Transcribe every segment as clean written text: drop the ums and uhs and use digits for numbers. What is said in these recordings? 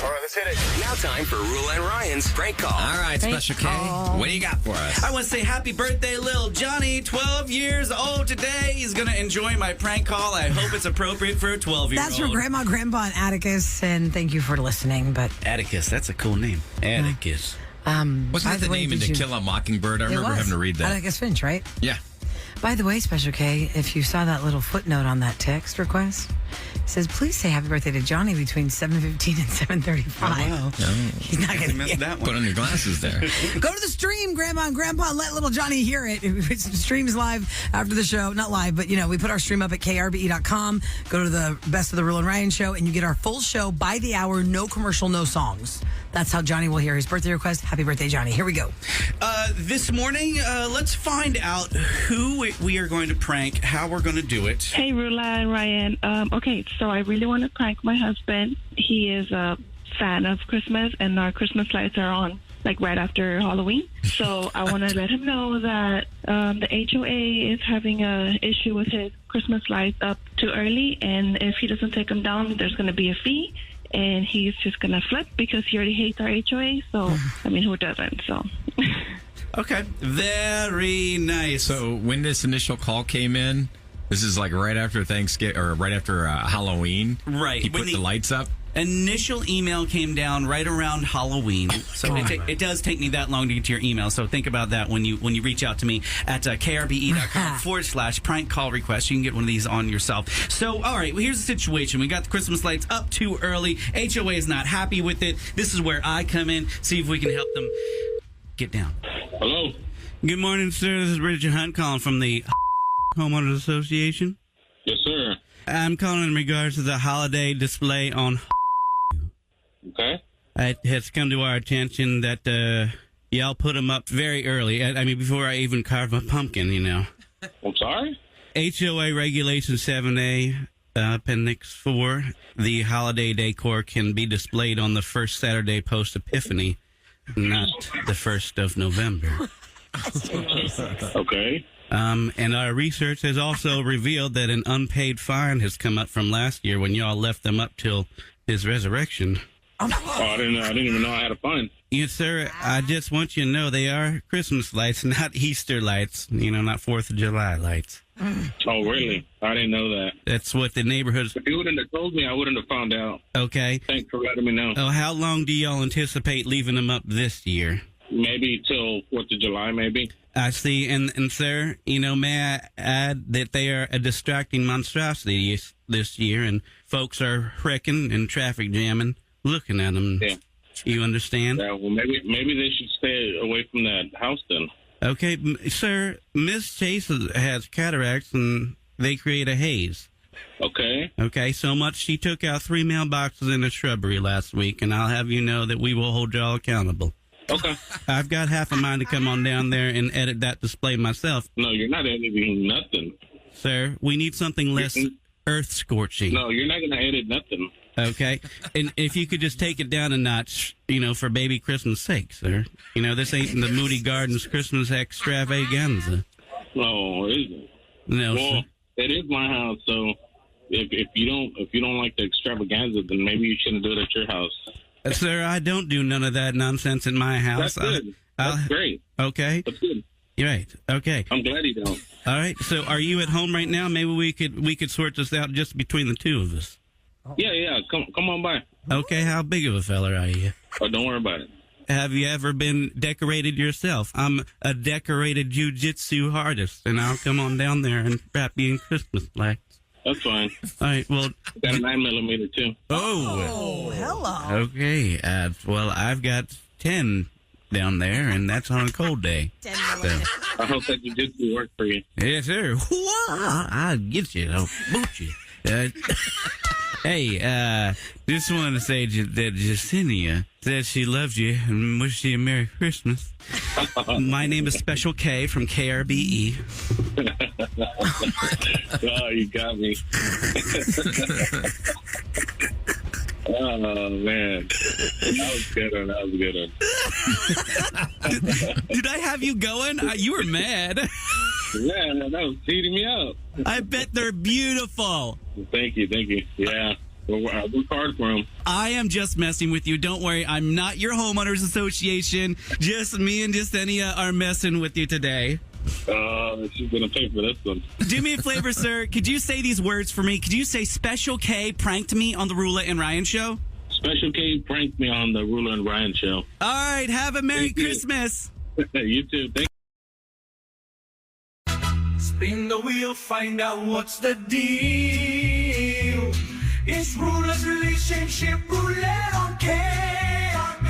All right, let's hit it. Now time for Roula and Ryan's prank call. All right, Special K, what do you got for us? I want to say happy birthday, little Johnny, 12 years old today. He's going to enjoy my prank call. I hope it's appropriate for a 12-year-old. That's for Grandma, Grandpa, and Atticus, and thank you for listening. But Atticus, that's a cool name. Atticus. Wasn't that the name in To Kill a Mockingbird? I remember having to read that. Atticus Finch, right? Yeah. By the way, Special K, if you saw that little footnote on that text request, it says, please say happy birthday to Johnny between 7:15 and 7:35. Wow. He's not going to miss that one. Put on your glasses there. Go to the stream, Grandma and Grandpa, and let little Johnny hear it. It streams live after the show. Not live, but, we put our stream up at krbe.com. Go to the Best of the Roula and Ryan show, and you get our full show by the hour, no commercial, no songs. That's how Johnny will hear his birthday request. Happy birthday, Johnny. Here we go. This morning, let's find out who we are going to prank, how we're going to do it. Hey, Roula and Ryan. Okay, so I really want to prank my husband. He is a fan of Christmas, and our Christmas lights are on, right after Halloween. So I want to let him know that the HOA is having an issue with his Christmas lights up too early, and if he doesn't take them down, there's going to be a fee. And he's just going to flip because he already hates our HOA. So, who doesn't? So. Okay. Very nice. So when this initial call came in, this is right after Thanksgiving or right after Halloween. Right. He put the lights up. Initial email came down right around Halloween, so it does take me that long to get to your email. So think about that when you reach out to me at krbe.com/prank call request. You can get one of these on yourself. So, all right, well, here's the situation. We got the Christmas lights up too early. HOA is not happy with it. This is where I come in, see if we can help them get down. Hello. Good morning, sir. This is Richard Hunt calling from the Homeowners Association. Yes, sir. I'm calling in regards to the holiday display on. Okay. It has come to our attention that y'all put them up very early. Before I even carved my pumpkin, I'm sorry? HOA Regulation 7A, Appendix 4, the holiday decor can be displayed on the first Saturday post-Epiphany, not the 1st of November. Okay. And our research has also revealed that an unpaid fine has come up from last year when y'all left them up till his resurrection. Oh, I didn't even know I had a fine. Yes, sir. I just want you to know they are Christmas lights, not Easter lights. Not 4th of July lights. Oh, really? I didn't know that. That's what the neighborhoods... If you wouldn't have told me, I wouldn't have found out. Okay. Thanks for letting me know. Oh, how long do y'all anticipate leaving them up this year? Maybe till 4th of July, maybe. I see. And sir, may I add that they are a distracting monstrosity this year, and folks are wrecking and traffic jamming, looking at them. Yeah. You understand? Yeah, well, maybe they should stay away from that house then. Okay, sir, Miss Chase has cataracts, and they create a haze. Okay. Okay, so much she took out 3 mailboxes in a shrubbery last week, and I'll have you know that we will hold y'all accountable. Okay. I've got half a mind to come on down there and edit that display myself. No, you're not editing nothing. Sir, we need something less earth-scorching. No, you're not going to edit nothing. Okay? And if you could just take it down a notch, for baby Christmas' sake, sir. This ain't the Moody Gardens Christmas extravaganza. No, it isn't. No, well, sir. It is my house, so if you don't like the extravaganza, then maybe you shouldn't do it at your house. Sir, I don't do none of that nonsense in my house. That's good. That's great. Okay. That's good. You're right. Okay. I'm glad you don't. All right. So, are you at home right now? Maybe we could sort this out just between the two of us. Yeah. Come on by. Okay. How big of a feller are you? Oh, don't worry about it. Have you ever been decorated yourself? I'm a decorated jiu-jitsu artist, and I'll come on down there and wrap you in Christmas lights. That's fine. All right. Well, got a 9mm too. Oh, hello. Okay. Well, I've got 10 down there, and that's on a cold day. 10 So, I hope that jiu-jitsu work for you. yes, sir. I'll get you. I'll boot you. Hey, just wanted to say that Jacinia said she loves you and wishes you a Merry Christmas. My name is Special K from KRBE. Oh, you got me. Oh, man. That was good one. Did I have you going? You were mad. Yeah, that was cheating me out. I bet they're beautiful. Thank you. Yeah. We'll work hard for him. I am just messing with you. Don't worry. I'm not your homeowners association. Just me and Justenia are messing with you today. She's going to pay for this one. Do me a favor, sir. Could you say these words for me? Could you say Special K pranked me on the Roula and Ryan show? Special K pranked me on the Roula and Ryan show. All right. Have a Merry Christmas. You too. Thank Spin the wheel, find out what's the deal. It's Roula's relationship roulette on KRB.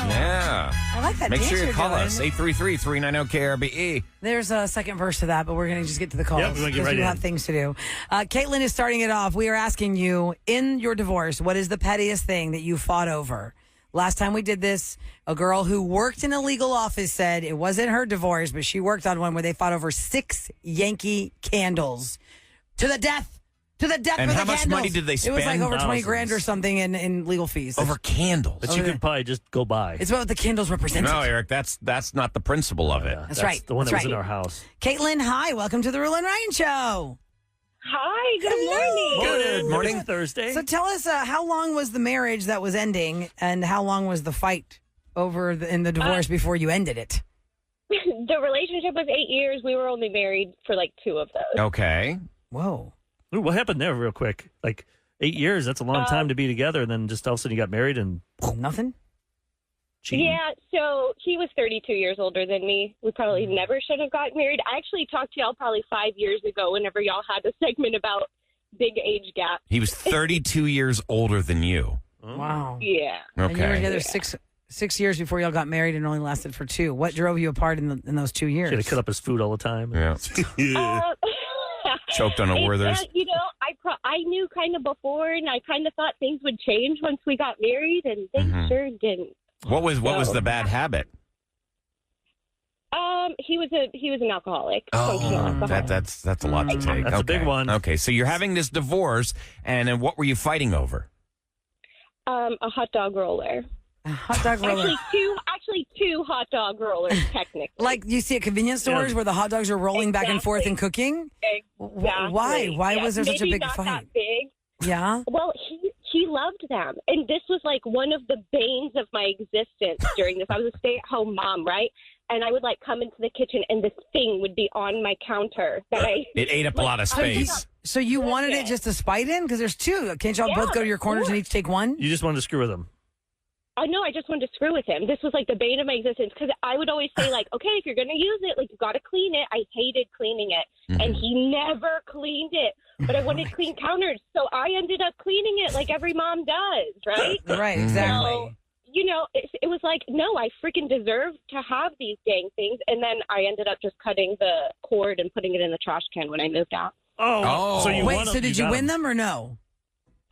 Yeah. I like that. Make dance sure you you're call doing. us, 833-390-KRBE. There's a second verse to that, but we're going to just get to the calls. Yep, we're gonna get because right we in. have things to do. Caitlin is starting it off. We are asking you, in your divorce, what is the pettiest thing that you fought over? Last time we did this, a girl who worked in a legal office said it wasn't her divorce, but she worked on one where they fought over 6 Yankee candles. To the death. To the death And for how the much candles. money did they It was like spend? over 20 Thousands. grand or something in legal fees. Over candles. But you could probably just go by. It's what the candles represented. No, Eric, that's not the principle of it. That's right. The one That's that was in right. our house. Caitlin, hi. Welcome to the Roula and Ryan Show. Hi, good morning. Good morning. It's Thursday. So tell us, how long was the marriage that was ending, and how long was the fight over in the divorce before you ended it? The relationship was 8 years. We were only married for like 2 of those. Okay. Whoa. Ooh, what happened there, real quick? Like 8 years. That's a long time to be together, and then just all of a sudden you got married and Nothing? cheating. Yeah, so he was 32 years older than me. We probably never should have gotten married. I actually talked to y'all probably 5 years ago whenever y'all had a segment about big age gap. He was 32 years older than you. Wow. Yeah. And you were Okay. together six years before y'all got married and only lasted for 2. What drove you apart in those 2 years? She had to cut up his food all the time. Yeah. Choked on a Werther's. You know, I knew kind of before, and I kind of thought things would change once we got married, and they sure didn't. What was the bad habit? He was an alcoholic. functional Oh, alcoholic. that's a lot to take. That's a big Okay. one. Okay, so you're having this divorce, and then what were you fighting over? A hot dog roller. A hot dog roller. Actually, two hot dog rollers, technically. Like you see at convenience stores Yeah. where the hot dogs are rolling back and forth Exactly. and cooking? Exactly. Why? Why Yeah, was there such a maybe big not fight? That big. Yeah? Well, he loved them, and this was like one of the banes of my existence during this. I was a stay-at-home mom, right? And I would like come into the kitchen, and this thing would be on my counter that I. It ate up a lot of space. So you wanted it just to spite him? Because there's 2. Can't y'all both go to your corners and each take one? You just wanted to screw with him. Oh no, I just wanted to screw with him. This was like the bane of my existence because I would always say like, okay, if you're gonna use it, like you got to clean it. I hated cleaning it, and he never cleaned it. But I wanted clean counters, so I ended up cleaning it like every mom does, right? Right, exactly. So, you know, it was like, no, I freaking deserve to have these dang things. And then I ended up just cutting the cord and putting it in the trash can when I moved out. Oh. So you Wait, won so them, did you got win them or no?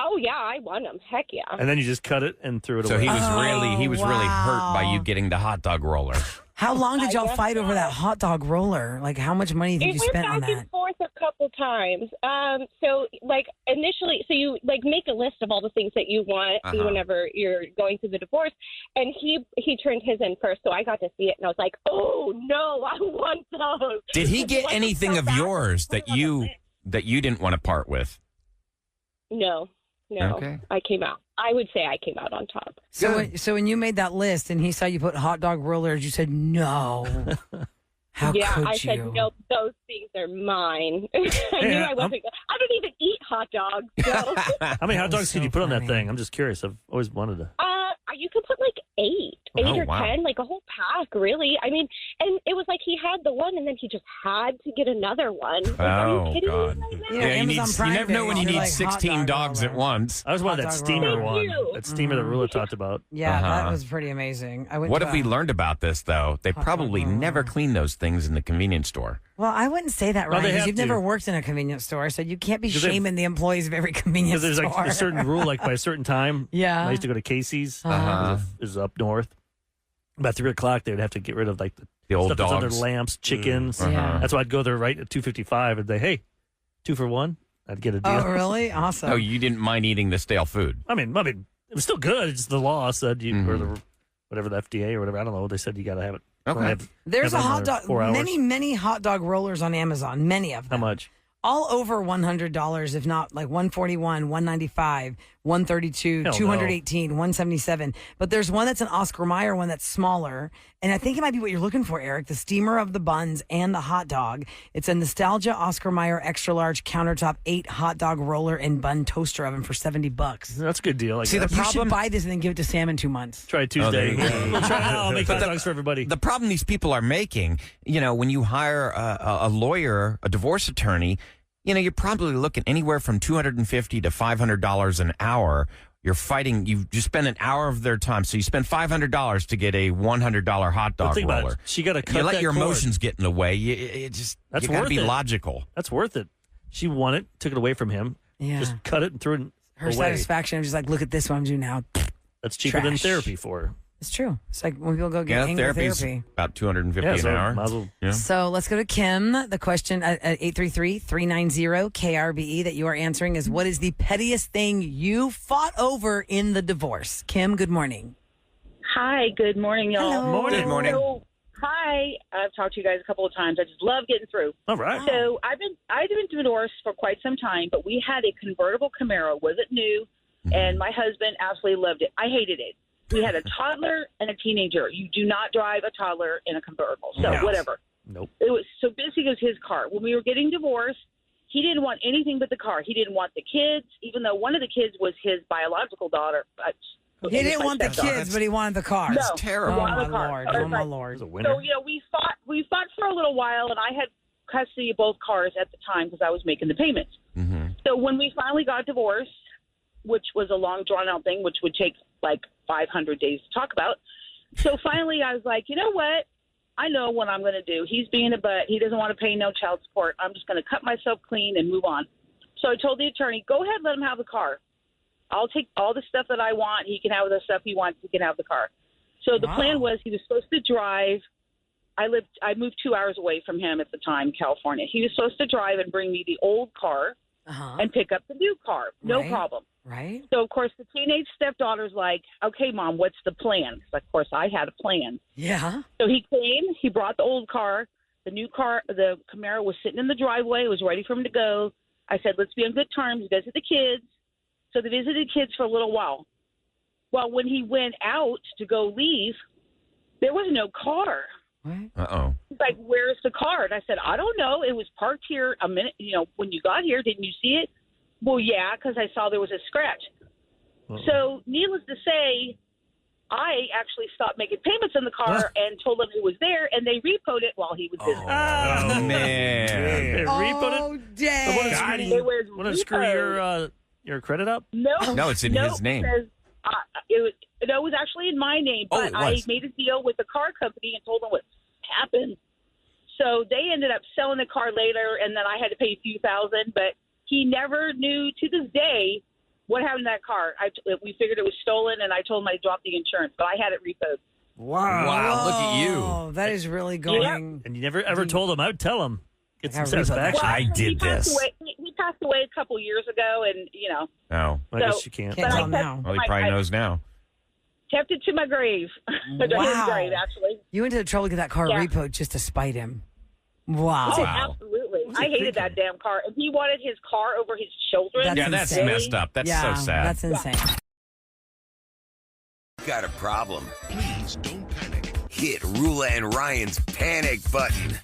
Oh, yeah, I won them. Heck yeah. And then you just cut it and threw it So away. he was really hurt by wow. you getting the hot dog roller. How long did y'all guess fight over so. that hot dog roller? Like, how much money did It you went spend on back that? and forth a couple times. So, like, initially, so you, like, make a list of all the things that you want whenever you're going through the divorce. And he turned his in first, so I got to see it, and I was like, oh, no, I want those. Did he get Like, anything so of bad. yours that Put it on the you didn't want to part with? list. No, Okay. I came out. I would say I came out on top. So when you made that list and he saw you put hot dog rollers, you said no. How Yeah, could I you? said, no, those things are mine. I knew Yeah, I wasn't. I don't even eat hot dogs. So. How many hot That was dogs could so you put on that funny. thing? I'm just curious. I've always wanted to. You could put like 8 Oh, or wow. 10, like a whole pack, really. I mean, and it was like he had the one, and then he just had to get another one. Like, are Oh, you kidding God. me right now? Yeah, Amazon you Prime never know when Day, you they're need like hot 16 dog dogs at roller. once. I always wanted Hot that dog steamer roller. one. Thank you. That steamer that Roula talked about. Yeah, that Uh-huh. was pretty amazing. I went What to have we learned about this, though? They Hot dog probably roller. never clean those things in the convenience store. Well, I wouldn't say that, Well, Ryan, they because have you've to. never worked in a convenience store, so you can't be 'Cause they've- shaming the employees of every convenience Because there's store. like a certain rule, like by a certain time. Yeah. I used to go to Casey's. Uh-huh. It was up north. About 3 o'clock, they would have to get rid of like The old stuff that's under dogs. lamps, chickens. Yeah. That's why I'd go there right at 2:55 and say, "Hey, 2 for 1." I'd get a deal. Oh, really? Awesome. Oh, you didn't mind eating the stale food. I mean, it was still good. It's the law said you, or the whatever the FDA or whatever. I don't know. They said you got to have it. Okay. Have There's a it hot another dog, 4 hours. many hot dog rollers on Amazon, many of How them. much? all over $100, if not like 141, 195, 132, Hell no. 218, 177. But there's one that's an Oscar Mayer one that's smaller. And I think it might be what you're looking for, Eric. The steamer of the buns and the hot dog. It's a Nostalgia Oscar Mayer extra large countertop 8 hot dog roller and bun toaster oven for $70. That's a good deal. See, the You should problem. buy this and then give it to Sam in 2 months. Try Tuesday. there you go. We'll try. I'll make hot dogs for everybody. The problem these people are making, when you hire a lawyer, a divorce attorney, you're probably looking anywhere from $250 to $500 an hour. You're fighting. You spend an hour of their time, so you spend $500 to get a $100 hot dog think about roller. it. She got to cut You let that your cord. emotions get in the way. You That's got to worth be it. logical. That's worth it. She won it, took it away from him. Yeah. Just cut it and threw it Her away. satisfaction of just like, look at this one I'm doing now. That's cheaper than Trash. therapy for her. It's true. It's like when people go get Yeah, anger therapy's therapy. about $250 Yeah, an so hour. might as well- Yeah. So let's go to Kim. The question at 833-390-KRBE that you are answering is, what is the pettiest thing you fought over in the divorce? Kim, good morning. Hi, good morning, y'all. Hello. Morning. Good morning. So, hi, I've talked to you guys a couple of times. I just love getting through. All right. So I've been divorced for quite some time, but we had a convertible Camaro. Wasn't new, and my husband absolutely loved it. I hated it. We had a toddler and a teenager. You do not drive a toddler in a convertible. So No. whatever. Nope. It was so basically it was his car. When we were getting divorced, he didn't want anything but the car. He didn't want the kids, even though one of the kids was his biological daughter. He didn't want the stepdaughter. kids, but he wanted the car. No. Terrible. Oh, Wanted my the car. Lord. I was Oh, my like, Lord. It's a winner. So we fought for a little while, and I had custody of both cars at the time because I was making the payments. Mm-hmm. So when we finally got divorced, which was a long drawn out thing, which would take like 500 days to talk about. So finally, I was like, you know what? I know what I'm going to do. He's being a butt. He doesn't want to pay no child support. I'm just going to cut myself clean and move on. So I told the attorney, go ahead, let him have the car. I'll take all the stuff that I want. He can have the stuff he wants. He can have the car. So the plan was he was supposed to drive. I moved 2 hours away from him at the time, California. He was supposed to drive and bring me the old car and pick up the new car. No Right. problem. Right? So, of course, the teenage stepdaughter's like, okay, Mom, what's the plan? 'Cause, of course, I had a plan. Yeah. So he came. He brought the old car. The new car, the Camaro, was sitting in the driveway. It was ready for him to go. I said, let's be on good terms. Visit the kids. So they visited the kids for a little while. Well, when he went out to go leave, there was no car. What? Uh-oh. He's like, where's the car? And I said, I don't know. It was parked here a minute. When you got here, didn't you see it? Well, yeah, because I saw there was a scratch. So needless to say, I actually stopped making payments on the car and told them it was there, and they repoed it while he was visiting. Oh, man. Hey, repoed it? Oh, dang. It was Want to screw your credit up? No, No, it's in his name. Because, it was actually in my name, Oh, but it I was. made a deal with the car company and told them what happened. So they ended up selling the car later, and then I had to pay a few thousand, but he never knew to this day what happened to that car. We figured it was stolen, and I told him I dropped the insurance, but I had it repoed. Wow, look at you. Oh, that is really going. And you never ever told him. I would tell him. Get some I gotta repoed that. satisfaction. I did he passed this. away- He passed away a couple years ago, and Oh. I guess So- you can't. Can't But tell I him kept- now. Well, he probably knows now. kept it to my grave. To his Wow. grave, actually. You went to the trouble to get that car Yeah. repoed just to spite him. Wow. Wow. Absolutely. was he I hated thinking? that damn car. And he wanted his car over his children. That's Yeah, that's insane. messed up. That's yeah, so sad. That's insane. Got a problem? Please don't panic. Hit Roula and Ryan's panic button.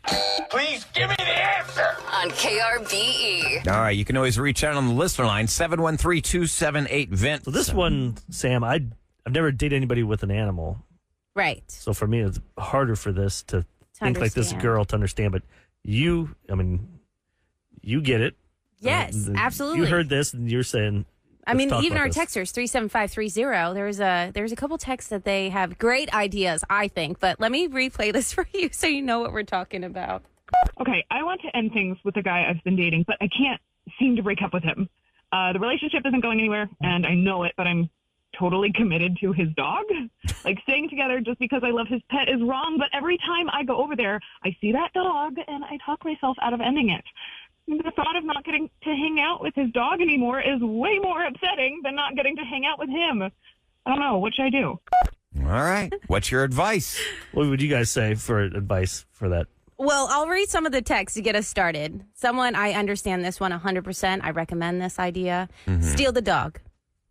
On KRBE. All right, you can always reach out on the listener line, 713-278-VENT. So this one, Sam, I've never dated anybody with an animal. Right. So for me, it's harder for this to think like this understand. girl to understand. But you get it. Yes, absolutely. You heard this, and you're saying. I let's mean, talk even about our this. texters 37530. There's a couple texts that they have great ideas, I think. But let me replay this for you so you know what we're talking about. Okay, I want to end things with a guy I've been dating, but I can't seem to break up with him. The relationship isn't going anywhere, and I know it, but I'm totally committed to his dog. Like, staying together just because I love his pet is wrong, but every time I go over there, I see that dog, and I talk myself out of ending it. The thought of not getting to hang out with his dog anymore is way more upsetting than not getting to hang out with him. I don't know. What should I do? All right. What's your advice? What would you guys say for advice for that Well, I'll read some of the text to get us started. Someone, I understand this one 100%. I recommend this idea. Steal the dog.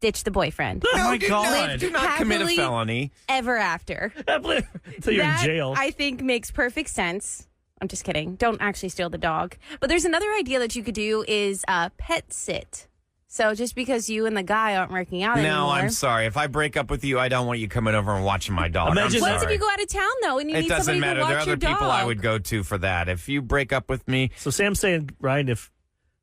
Ditch the boyfriend. Oh, my God. God. Do not commit a Happily felony. Ever after. Until you're in jail. I think makes perfect sense. I'm just kidding. Don't actually steal the dog. But there's another idea that you could do is pet sit. So just because you and the guy aren't working out anymore. No, I'm sorry. If I break up with you, I don't want you coming over and watching my dog. Imagine- What I'm if sorry. you go out of town, though, and you It need doesn't somebody matter. to watch There are other your dog? people I would go to for that. If you break up with me, So Sam's saying, Ryan, if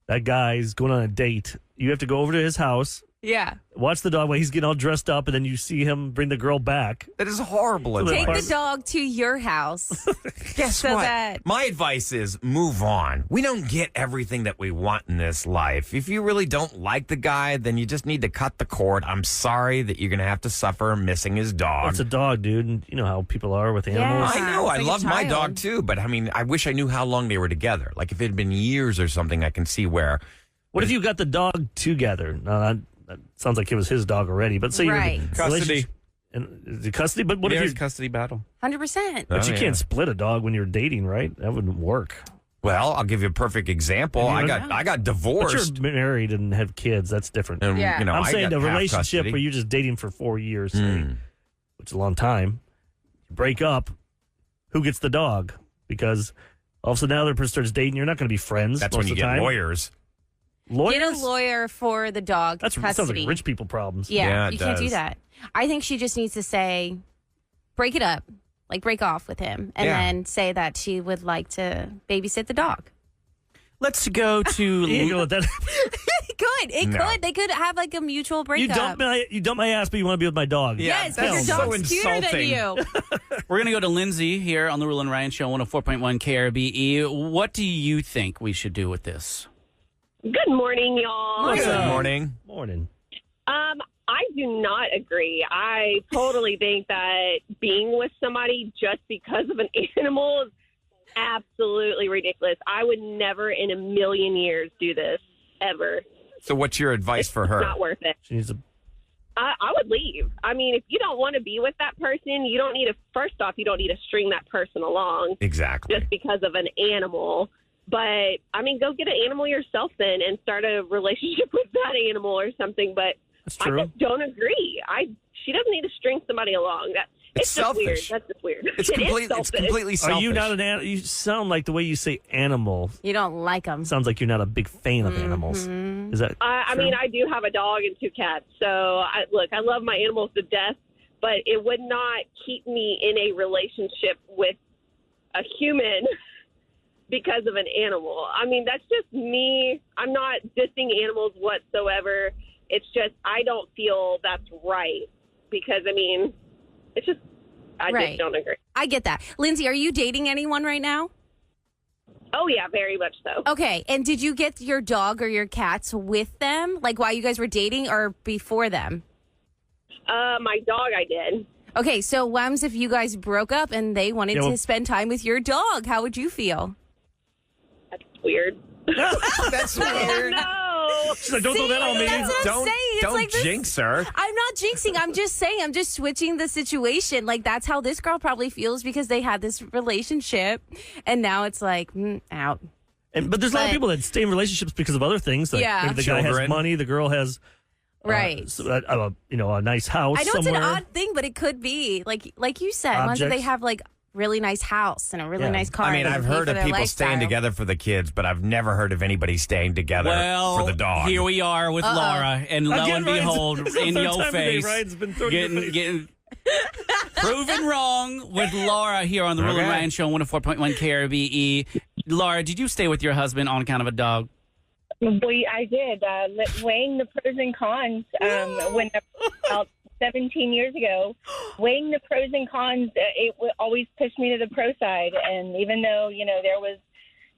that guy's going on a date, you have to go over to his house, Yeah. watch the dog while he's getting all dressed up, and then you see him bring the girl back. that is horrible Take Take advice. the dog to your house. Guess so what? that- My advice is move on. We don't get everything that we want in this life. If you really don't like the guy, then you just need to cut the cord. I'm sorry that you're going to have to suffer missing his dog. It's a dog, dude. And you know how people are with animals. I know. It's I like a love my child. dog too, but I mean, I wish I knew how long they were together. Like if it had been years or something, I can see where. What if you got the dog together? Now, that sounds like it was his dog already, but say Right. you're Custody. Is it custody? But what if There's you? custody battle. 100%. But you Oh, yeah. can't split a dog when you're dating, right? That wouldn't work. Well, I'll give you a perfect example. I got But divorced. you're married and have kids. That's different. And, Yeah. you know, I'm I saying got a half relationship custody. where you're just dating for 4 years, say, which is a long time. You break up. Who gets the dog? Because all of a sudden now the other person starts dating. You're not going to be friends. That's most when you of the get time. lawyers. Lawyers? Get a lawyer for the dog. That custody. sounds like rich people problems. Yeah, Yeah, it you can't do does. that. I think she just needs to say, break it up, like break off with him, and Yeah. then say that she would like to babysit the dog. Let's go to. You ain't gonna let that. It could. It No. could. They could have like a mutual You breakup. dump my ass, but you want to be with my dog. Yes, that's because your so dog's cuter than insulting. you. We're going to go to Lindsay here on the Roula and Ryan Show, 104.1 KRBE. What do you think we should do with this? Good morning, y'all. Good morning. Morning. I do not agree. I totally think that being with somebody just because of an animal is absolutely ridiculous. I would never in a million years do this, ever. So what's your advice for her? It's not worth it. She needs to. I would leave. I mean, if you don't want to be with that person, you don't need to, first off, you don't need to string that person along Exactly. just because of an animal. But, I mean, go get an animal yourself then and start a relationship with that animal or something. But That's I true. just don't agree. She doesn't need to string somebody along. It's just weird. selfish. That's just weird. It's It is completely selfish. selfish. Are you not an animal? You sound like the way you say animal. You don't like them. Sounds like you're not a big fan of animals. Is that? I mean, I do have a dog and 2 cats. So, I love my animals to death, but it would not keep me in a relationship with a human because of an animal. I mean, that's just me. I'm not dissing animals whatsoever. It's just I don't feel that's right because, I mean, it's just I Right. just don't agree. I get that. Lindsay, are you dating anyone right now? Oh, yeah, very much so. Okay. And did you get your dog or your cats with them? Like while you guys were dating or before them? My dog I did. Okay. So, Wems, if you guys broke up and they wanted Yeah, well- to spend time with your dog, how would you feel? That's weird. That's weird. No. She's like, don't throw that on me. That's what I'm Don't saying. It's don't like this- jinx her. I'm not jinxing. I'm just saying. I'm just switching the situation. Like that's how this girl probably feels because they had this relationship, and now it's like out. But there's a lot of But- people that stay in relationships because of other things. Like Yeah. maybe the guy has Children. money, the girl has Right. a nice house I know somewhere. it's an odd thing, but it could be like you said. Once they Objects. have like really nice house and a really Yeah. nice car. I mean, and I've pay heard for of their people staying lifestyle. together for the kids, but I've never heard of anybody staying together Well, for the dog. here we are with Laura, and lo Again, and Ryan's- behold, this is the in third your time today face, Ryan's been thrown in your face. getting proven wrong with Laura here on the Roula and Okay. Ryan Show, 104.1 KRBE. Laura, did you stay with your husband on account of a dog? I did. Weighing the pros and cons when about 17 years ago, weighing the pros and cons, it always pushed me to the pro side. And even though,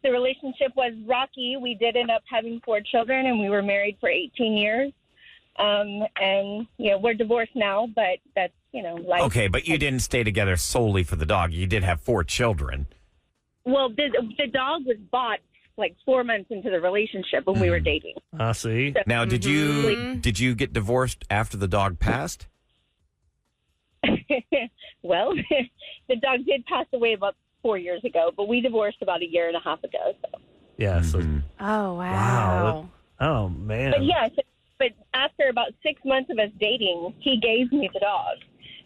the relationship was rocky, we did end up having 4 children, and we were married for 18 years. And we're divorced now, but that's, life. Okay, but you didn't stay together solely for the dog. You did have 4 children. Well, the dog was bought like 4 months into the relationship when we were dating. See. Now, did you get divorced after the dog passed? Well, the dog did pass away about 4 years ago, but we divorced about a year and a half ago. So. Yeah. So. Oh, wow. Wow. Oh, man. But yeah, but after about 6 months of us dating, he gave me the dog.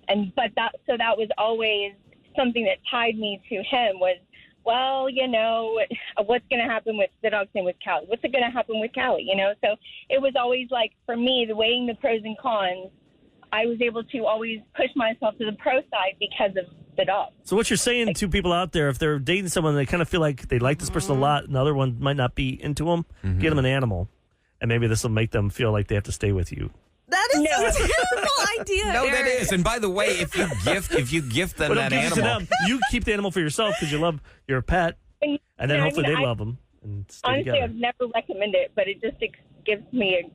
That was always something that tied me to him was, well, you know, what's going to happen with the dog's name was Callie? What's going to happen with Callie? You know, so it was always like, for me, the weighing the pros and cons, I was able to always push myself to the pro side because of the dog. So what you're saying to people out there, if they're dating someone, they kind of feel like they like this person a lot, and the other one might not be into them, get them an animal, and maybe this will make them feel like they have to stay with you. That is a terrible idea. No, that Eric. is. And by the way, if you gift them Well, that don't give it to animal, them. You keep the animal for yourself because you love your pet, and then hopefully they love them and stay Honestly, together. I've never recommended it, but it just gives me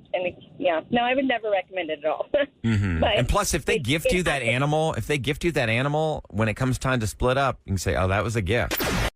no, I would never recommend it at all. But and plus, if they gift you that animal, when it comes time to split up, you can say, "Oh, that was a gift."